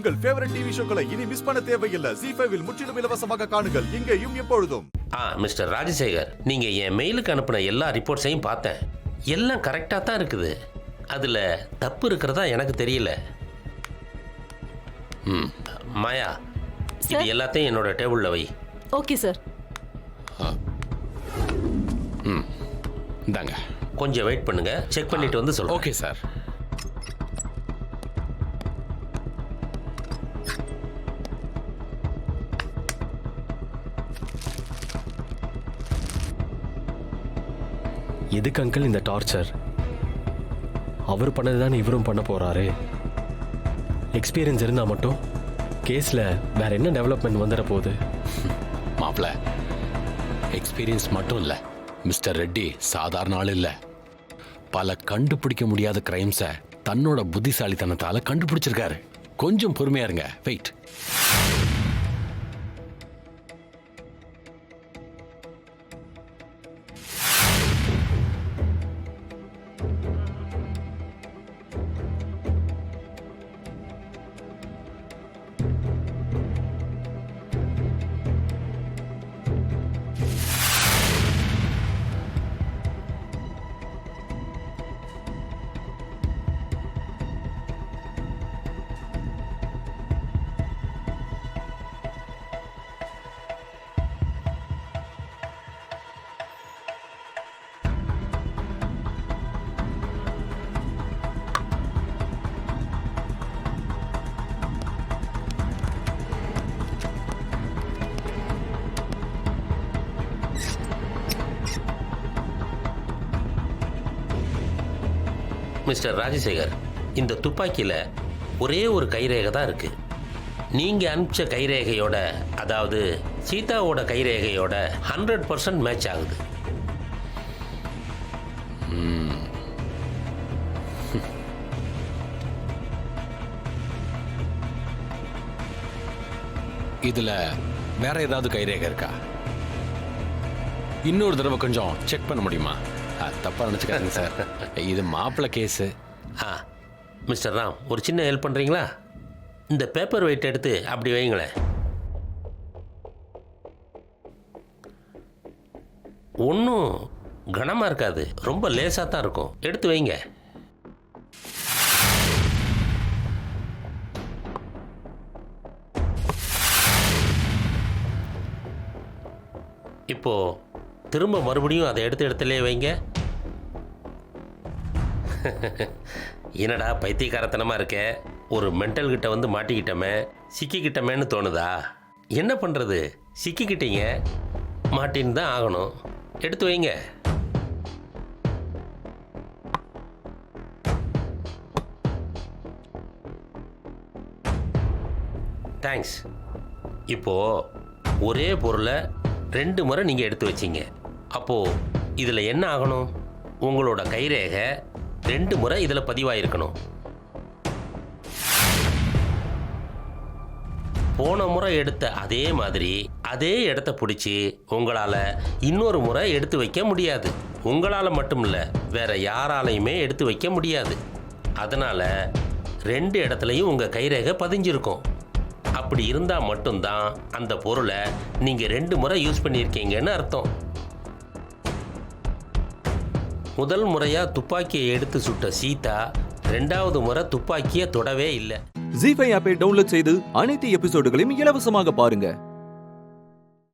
உங்கள் favourite TV ஷோக்களை இனி miss பண்ண தேவையில்லை. ZEE5 இல் முற்றிலும் இலவசமாக காணுங்கள், இங்கேயும் எப்பொழுதும். மிஸ்டர் ராஜசேகர், நீங்க என் மெயிலுக்கு அனுப்பின எல்லா ரிப்போர்ட்ஸையும் பார்த்தேன். எல்லாம் கரெக்டா தான் இருக்குது. அதுல தப்பு இருக்கிறதா எனக்கு தெரியல. மாயா, இது எல்லாத்தையும் என்னோட டேபிள்ல வை. Okay sir. இந்தாங்க. கொஞ்சம் வெயிட் பண்ணுங்க, செக் பண்ணிட்டு வந்து சொல்றேன். Okay sir. எதுக்கு அங்கிள் இந்த டார்ச்சர்? அவர் பண்ணதுதான் இவரும் பண்ண போறாரு. எக்ஸ்பீரியன்ஸ் இருந்தா மட்டும் கேஸ்ல வேற என்ன டெவலப்மெண்ட் வந்துட போகுது? மாப்ள, எக்ஸ்பீரியன்ஸ் மட்டும் இல்ல, மிஸ்டர் ரெட்டி சாதாரண ஆள் இல்ல. பல கண்டுபிடிக்க முடியாத கிரைம்ஸை தன்னோட புத்திசாலித்தனத்தால கண்டுபிடிச்சிருக்காரு. கொஞ்சம் பொறுமையா இருங்க, வெயிட். மிஸ்டர் ராஜசேகர், இந்த துப்பாக்கியில் ஒரே ஒரு கைரேகை தான் இருக்கு. நீங்க அனுப்பிச்ச கைரேகையோட, அதாவது சீதாவோட கைரேகையோட 100% மேட்ச் ஆகுது. இதுல வேற ஏதாவது கைரேகை இருக்கா? இன்னொரு தடவை கொஞ்சம் செக் பண்ண முடியுமா? தப்பா நினைச்சுக்காதீங்க சார், இது மாப்பிள்ளை கேஸு. மிஸ்டர் ராம், ஒரு சின்ன ஹெல்ப் பண்ணுறீங்களா? இந்த பேப்பர் வெயிட் எடுத்து அப்படி வைங்களேன். ஒன்றும் கனமாக இருக்காது, ரொம்ப லேசாக தான் இருக்கும். எடுத்து வைங்க. இப்போ திரும்ப மறுபடியும் அதை எடுத்த இடத்துலயே வைங்க. என்னடா பைத்தியக்காரத்தனமாக இருக்க? ஒரு மென்டல் கிட்ட வந்து மாட்டிக்கிட்டமே, சிக்கிக்கிட்டமேன்னு தோணுதா? என்ன பண்ணுறது, சிக்கிக்கிட்டீங்க, மாட்டின்னு தான் ஆகணும். எடுத்து வைங்க. தேங்க்ஸ். இப்போது ஒரே பொருளை 2 முறை நீங்கள் எடுத்து வச்சிங்க. அப்போது இதில் என்ன ஆகணும்? உங்களோட கைரேகை 2 முறை இதில் பதிவாயிருக்கணும். போன முறை எடுத்த அதே மாதிரி அதே இடத்த பிடிச்சி உங்களால் இன்னொரு முறை எடுத்து வைக்க முடியாது. உங்களால் மட்டும் இல்லை, வேற யாராலையுமே எடுத்து வைக்க முடியாது. அதனால் 2 இடத்துலையும் உங்கள் கைரேகை பதிஞ்சிருக்கும். அப்படி இருந்தால் மட்டும்தான் அந்த பொருளை நீங்கள் 2 முறை யூஸ் பண்ணியிருக்கீங்கன்னு அர்த்தம். முதல் முறையாக துப்பாக்கியை எடுத்து சுட்ட சீதா 2வது முறை துப்பாக்கியை தொடவே இல்லை. ZEE5 ஆப்பை டவுன்லோட் செய்து அனைத்து எபிசோடுகளையும் இலவசமாக பாருங்க.